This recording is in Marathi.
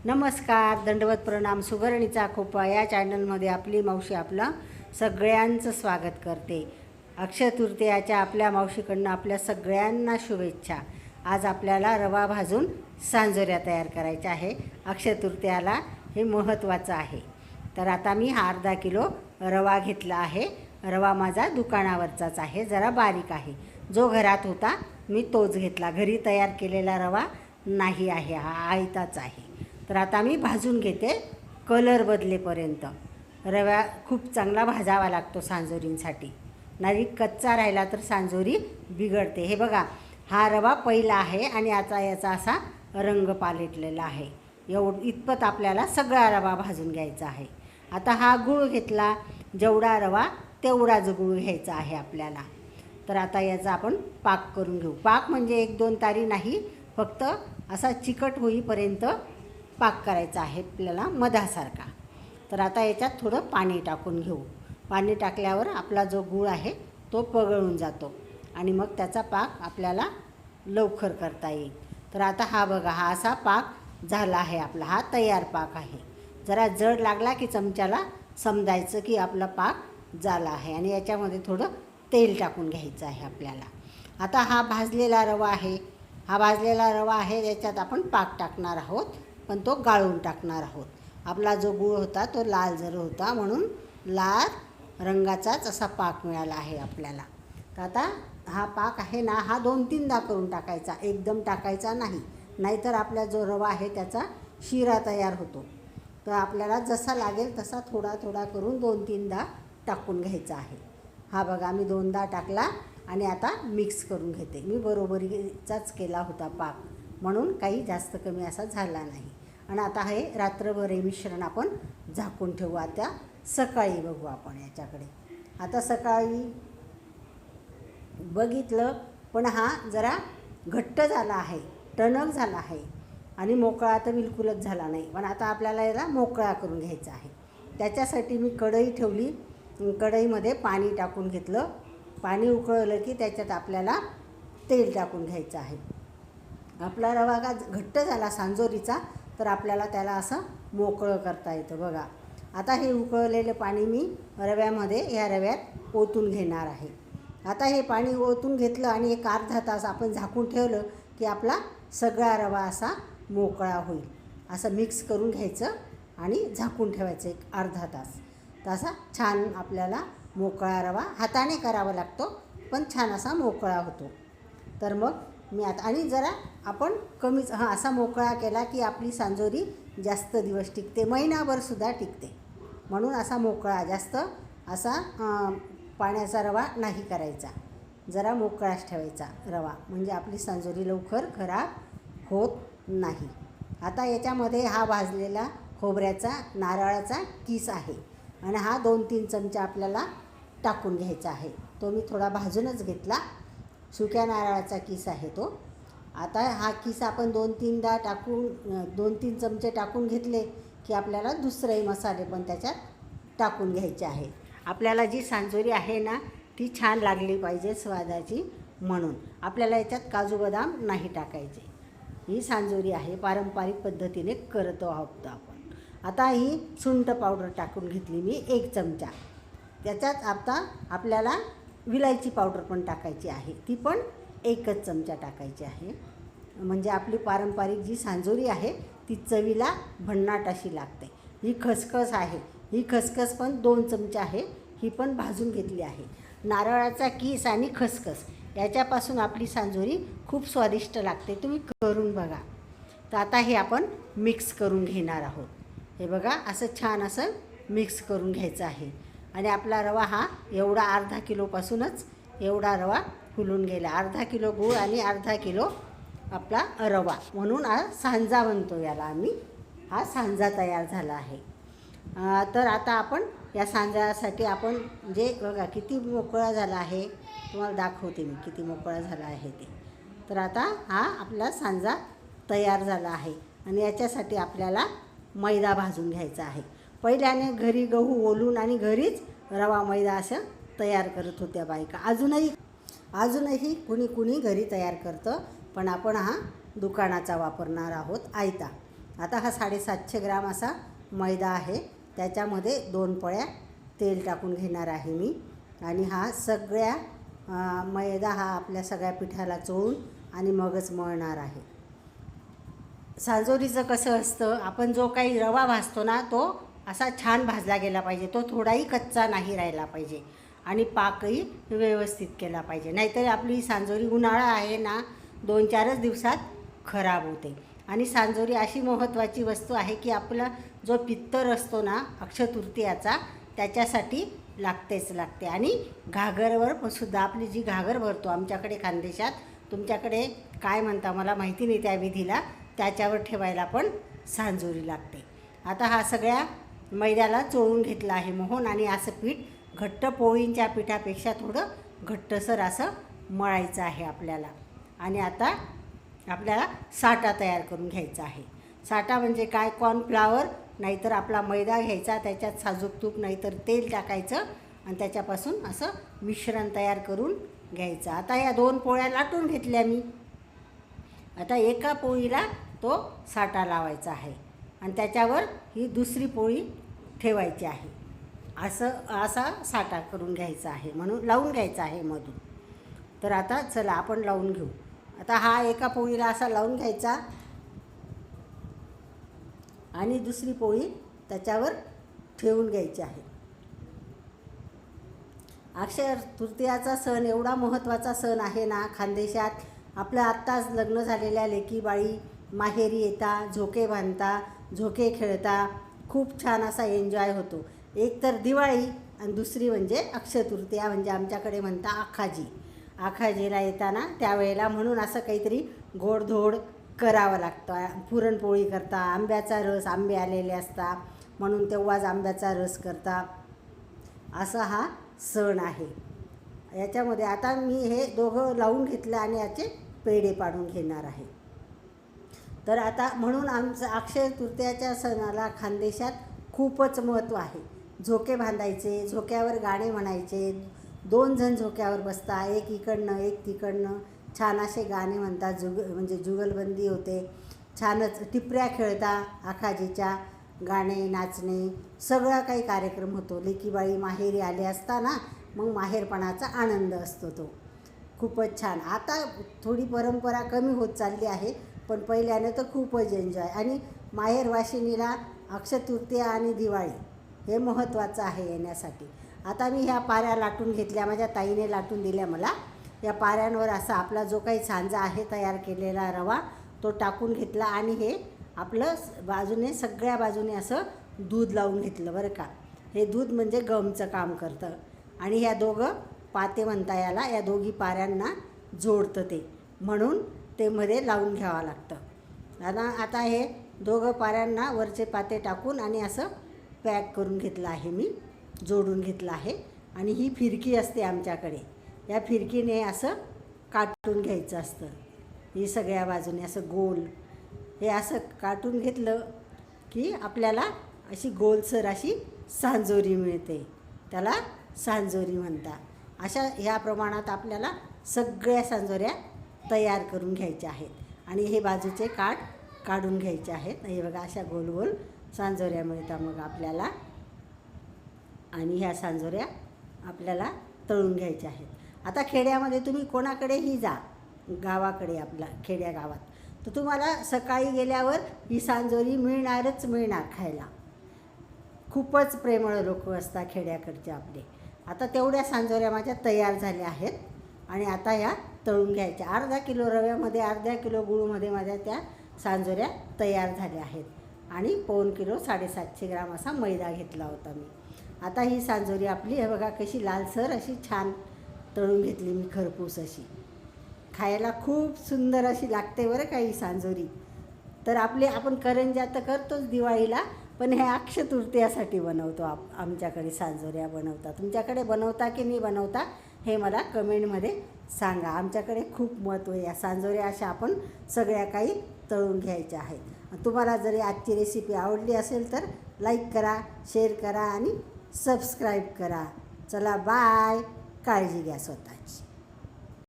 नमस्कार, दंडवत प्रणाम. सुगरणीचा खोपा या चॅनलमध्ये आपली मावशी आपलं सगळ्यांचं स्वागत करते. अक्षय तृतीयाच्या आपल्या मावशीकडनं आपल्या सगळ्यांना शुभेच्छा. आज आपल्याला रवा भाजून सांजोऱ्या तयार करायच्या आहे. अक्षय तृतीयाला हे महत्त्वाचं आहे. तर आता मी अर्धा किलो रवा घेतला आहे. रवा माझा दुकानावरचाच आहे, जरा बारीक आहे. जो घरात होता मी तोच घेतला. घरी तयार केलेला रवा नाही आहे, हा आयताच आहे. तर आता मी भाजून घेते कलर बदलेपर्यंत. रवा खूप चांगला भाजावा लागतो सांजोरींसाठी, नाही कच्चा राहिला तर सांजोरी बिघडते. हे बघा, हा रवा पहिला आहे आणि आता याचा असा रंग पालटलेला आहे. इतपत आपल्याला सगळा रवा भाजून घ्यायचा आहे. आता हा गूळ घेतला, जेवढा रवा तेवढाच गूळ घ्यायचा आहे आपल्याला. तर आता याचा आपण पाक करून घेऊ. पाक म्हणजे 1-2 तारी नाही, फक्त असा चिकट होईपर्यंत पाक करायचा आहे आपल्याला, मधासारखा. तर आता याच्यात थोडं पाणी टाकून घेऊ. पाणी टाकल्यावर आपला जो गूळ आहे तो पगळून जातो आणि मग त्याचा पाक आपल्याला लवकर करता येईल. तर आता हा बघा, हा असा पाक झाला आहे आपला, हा तयार पाक आहे. जरा जड लागला की चमच्याला समजायचं की आपला पाक झाला आहे. आणि याच्यामध्ये थोडं तेल टाकून घ्यायचं आहे आपल्याला. आता हा भाजलेला रवा आहे, याच्यात आपण पाक टाकणार आहोत, पण तो गाळून टाकणार आहोत. आपला जो गूळ होता तो लाल जर होता, म्हणून लाल रंगाचाच असा पाक मिळाला आहे आपल्याला. तर आता हा पाक आहे ना, हा 2-3दा करून टाकायचा, एकदम टाकायचा नाही, नाहीतर आपला जो रवा आहे त्याचा शिरा तयार होतो. तर आपल्याला जसा लागेल तसा थोडा थोडा करून 2-3दा टाकून घ्यायचा आहे. हा बघा, मी 2दा टाकला आणि आता मिक्स करून घेते. मी बरोबरीचाच केला होता पाक, म्हणून काही जास्त कमी असा झाला नाही. आणि आता हे रात्रभर हे मिश्रण आपण झाकून ठेवू. आता सकाळी बघू आपण याच्याकडे. आता सकाळी बघितलं, पण हा जरा घट्ट झाला आहे, टणक झाला आहे आणि मोकळा तर बिलकुलच झाला नाही. पण आता आपल्याला याला मोकळा करून घ्यायचा आहे. त्याच्यासाठी मी कढई ठेवली. कढईमध्ये पाणी टाकून घेतलं. पाणी उकळलं की त्याच्यात आपल्याला तेल टाकून घ्यायचं आहे. आपला रवा का घट्ट झाला सांजोरीचा, तर आपल्याला त्याला असं मोकळं करता येतं बघा. आता हे उकळलेलं पाणी मी ह्या रव्यात ओतून घेणार आहे. आता हे पाणी ओतून घेतलं आणि एक अर्धा तास आपण झाकून ठेवलं की आपला सगळा रवा असा मोकळा होईल. असं मिक्स करून घ्यायचं आणि झाकून ठेवायचं एक अर्धा तास. तसा छान आपल्याला मोकळा रवा हाताने करावा लागतो, पण छान असा मोकळा होतो. तर मग मी आता आणि जरा आपण कमीच असा मोकळा केला की आपली सांजोरी जास्त दिवस टिकते, महिनाभरसुद्धा टिकते. म्हणून असा मोकळा, जास्त असा पाण्याचा रवा नाही करायचा, जरा मोकळाच ठेवायचा रवा, म्हणजे आपली सांजोरी लवकर खराब होत नाही. आता याच्यामध्ये हा भाजलेला खोबऱ्याचा नारळाचा किस आहे आणि हा 2-3 चमचा आपल्याला टाकून घ्यायचा आहे. तो मी थोडा भाजूनच घेतला. सुक्या नारळाचा किस आहे तो. आता हा किस आपण 2-3दा टाकून 2-3 चमचे टाकून घेतले की आपल्याला दुसरेही मसाले पण त्याच्यात टाकून घ्यायचे आहे. आपल्याला जी सांजोरी आहे ना, ती छान लागली पाहिजे स्वादाची, म्हणून आपल्याला याच्यात काजू बदाम नाही टाकायचे. ही सांजोरी आहे, पारंपरिक पद्धतीने करतो आहोत आपण. आता ही सुंठ पावडर टाकून घेतली मी 1 चमचा. त्याच्यात आता आपल्याला विलायची पावडर पण टाकायची आहे, ती पण 1च चमचा टाकायची आहे. म्हणजे आपली पारंपरिक जी सांजोरी आहे ती चवीला भन्नाट अशी लागते. ही खसखस आहे, ही खसखस पण 2 चमचे आहे, ही पण भाजून घेतली आहे. नारळाचा किस आणि खसखस याच्यापासून आपली सांजोरी खूप स्वादिष्ट लागते, तुम्ही करून बघा. तर आता हे आपण मिक्स करून घेणार आहोत. हे बघा, असं छान असं मिक्स करून घ्यायचं आहे. आणि आपला रवा हा एवढा अर्धा किलोपासूनच एवढा रवा फुलून गेला. अर्धा किलो गूळ आणि अर्धा किलो आपला रवा, म्हणून हा सांजा म्हणतो याला आम्ही. हा सांजा तयार झाला आहे. तर आता आपण या सांजासाठी आपण जे बघा किती मोकळा झाला आहे, तुम्हाला दाखवते मी किती मोकळा झाला आहे ते. तर आता हा आपला सांजा तयार झाला आहे. आणि याच्यासाठी आपल्याला मैदा भाजून घ्यायचा आहे. पहिल्याने घरी गहू ओलून आणि घरीच रवा मैदा असं तयार करत होत्या बायका. अजूनही कुणी घरी तयार करतं, पण आपण हा दुकानाचा वापरणार आहोत, आयता. आता हा 750 ग्राम असा मैदा आहे, त्याच्यामध्ये 2 पळ्या तेल टाकून घेणार आहे मी. आणि हा सगळ्या मैदा हा आपल्या सगळ्या पिठाला चोळून आणि मगच मळणार आहे. सांजोरीचं कसं असतं, आपण जो काही रवा भाजतो ना तो असा छान भाजला गेला पाहिजे, तो थोडाही कच्चा नाही राहिला पाहिजे आणि पाकही व्यवस्थित केला पाहिजे. नाहीतर आपली सांजोरी उन्हाळा आहे ना 2-4च दिवसात खराब होते. आणि सांजोरी अशी महत्त्वाची वस्तू आहे की आपला जो पित्तर असतो ना अक्षयतृतीयाचा त्याच्यासाठी लागतेच लागते. आणि घागरवर सुद्धा आपली जी घागर भरतो आमच्याकडे खानदेशात, तुमच्याकडे काय म्हणता मला माहिती नाही त्या विधीला, त्याच्यावर ठेवायला पण सांजोरी लागते. आता हा सगळ्या मैद्याला चोळून घेतला आहे मोहन आणि असं पीठ घट्ट पोळींच्या पिठापेक्षा थोडं घट्टसर असं मळायचं आहे आपल्याला. आणि आता आपल्याला साठा तयार करून घ्यायचा आहे. साठा म्हणजे काय, कॉर्नफ्लावर नाहीतर आपला मैदा घ्यायचा, त्याच्यात साजूक तूप नाहीतर तेल टाकायचं आणि त्याच्यापासून असं मिश्रण तयार करून घ्यायचं. आता या 2 पोळ्या लाटून घेतल्या मी. आता एका पोळीला तो साठा लावायचा आहे आणि त्याच्यावर ही दुसरी पोळी ठेवायची आहे. असा साठा करून घ्यायचा आहे, म्हणून लावून घ्यायचा आहे मधून. तर आता चला आपण लावून घेऊ. आता हा एका पोळीला असा लावून घ्यायचा आणि दुसरी पोळी त्याच्यावर ठेवून घ्यायची आहे. अक्षय तृतीयाचा सण एवढा महत्त्वाचा सण आहे ना खानदेशात. आपलं आत्ताच लग्न झालेल्या लेकी बाळी माहेरी येता, झोके बांधता, झोके खेळता, खूप छान असा एन्जॉय होतो. एक तर दिवाळी आणि दुसरी म्हणजे अक्षय तृतीया, म्हणजे आमच्याकडे म्हणता आखाजी. आखाजीला येताना त्यावेळेला म्हणून असं काहीतरी गोडधोड करावं लागतं. पुरणपोळी करता, आंब्याचा रस, आंबे आलेले असता म्हणून तेव्हाच आंब्याचा रस करता. असा हा सण आहे. याच्यामध्ये आता मी हे दोघं लावून घेतलं आणि याचे पेढे पाडून घेणार आहे. तर आता म्हणून आमचं अक्षय तृतीयाच्या सणाला खानदेशात खूपच महत्त्व आहे. झोके बांधायचे, झोक्यावर गाणे म्हणायचे, 2 जण झोक्यावर बसता, एक इकडनं एक तिकडनं, छान असे गाणे म्हणतात, म्हणजे जुगलबंदी होते, छानच टिपऱ्या खेळता, आखाजीच्या गाणे नाचणे सगळा काही कार्यक्रम होतो. लेकीबाई माहेरी आले असताना मग माहेरपणाचा आनंद असतो तो खूपच छान. आता थोडी परंपरा कमी होत चालली आहे, पण पहिल्यानं तर खूपच एन्जॉय. आणि माहेरवाशिनीला अक्षय तृतीया आणि दिवाळी हे महत्त्वाचं आहे येण्यासाठी. आता मी ह्या पाऱ्या लाटून घेतल्या, माझ्या ताईने लाटून दिल्या मला. या पाऱ्यांवर असा आपला जो काही सांजा आहे तयार केलेला रवा तो टाकून घेतला आणि हे आपलं बाजूने सगळ्या बाजूने असं दूध लावून घेतलं बरं का. हे दूध म्हणजे गमचं काम करतं आणि ह्या दोघं पाते म्हणता याला, या दोघी पाऱ्यांना जोडतं ते, म्हणून ते मध्ये लावून घ्यावं लागतं. आता हे दोघं पाऱ्यांना वरचे पाते टाकून आणि असं पॅक करून घेतलं आहे मी, जोडून घेतलं आहे. आणि ही फिरकी असते आमच्याकडे, या फिरकीने असं काटून घ्यायचं असतं. ही सगळ्या बाजूने असं गोल हे असं काटून घेतलं की आपल्याला अशी गोलसर अशी सांजोरी मिळते, त्याला सांजोरी म्हणतात. अशा ह्या प्रमाणात आपल्याला सगळ्या सांजोऱ्या तयार करून घ्यायच्या आहेत आणि हे बाजूचे काढून घ्यायचे आहेत. हे बघा अशा गोल गोल सांजोऱ्या मिळतात मग आपल्याला. आणि ह्या सांजोऱ्या आपल्याला तळून घ्यायच्या आहेत. आता खेड्यामध्ये तुम्ही कोणाकडेही जा, गावाकडे आपला खेड्या गावात, तर तुम्हाला सकाळी गेल्यावर ही सांजोरी मिळणार खायला. खूपच प्रेमळ लोक असतात खेड्याकडचे आपले. आता तेवढ्या सांजोऱ्या माझ्या तयार झाल्या आहेत आणि आता ह्या तळून घ्यायच्या. अर्धा किलो रव्यामध्ये अर्धा किलो गुळमध्ये माझ्या त्या सांजोऱ्या तयार झाल्या आहेत. आणि 1 किलो 750 ग्राम असा मैदा घेतला होता मी. आता ही सांजोरी आपली हे बघा कशी लालसर अशी छान तळून घेतली मी, खरपूस अशी. खायला खूप सुंदर अशी लागते बरं का ही सांजोरी. तर आपण करंज्या तर करतोच दिवाळीला, पण हे अक्षय तृतीयासाठी बनवतो. आमच्याकडे सांजोऱ्या बनवतात. तुमच्याकडे बनवता की नाही बनवता हे मला कमेंटमध्ये सांगा. आमच्याकडे खूप महत्त्व आहे या सांजोऱ्या. अशा आपण सगळ्या काही तळून घ्यायच्या आहेत. तुम्हाला जरी आजची रेसिपी आवडली असेल तर लाईक करा, शेअर करा आणि सबस्क्राईब करा. चला बाय, काळजी घ्या स्वतःची.